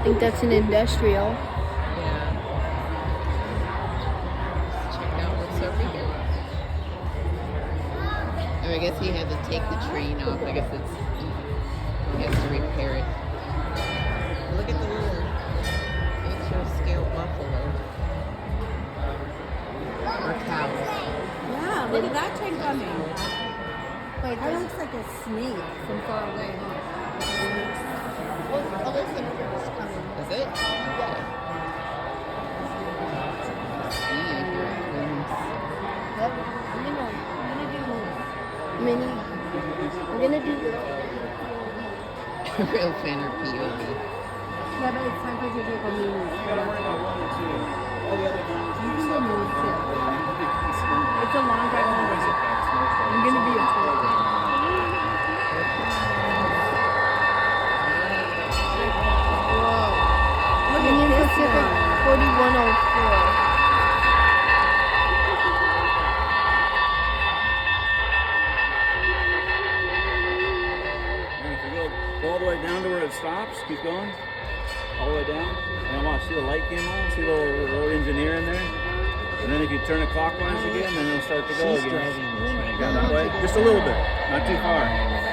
think that's an industrial. Yeah. Let's check out what's over here. Oh, I guess he had to take the train off. I guess he has to repair it. Look at the little HO scale buffalo. Or cows. Yeah, look at that train coming. Wait, That looks like a snake from far away. Is it? Okay. Yep. I'm gonna do mini. I'm gonna do Real fan or POV. Yeah, but it's time for you to go mini. You can go mini too. It's a long drive home. I'm gonna be a tour. Look at Union this Pacific one. 4104. And if you go all the way down to where it stops, keep going, all the way down. And I want to see the light came on, see the little engineer in there. And then if you turn it clockwise again, then it'll start to go again. Go that way, just a little bit, not too far.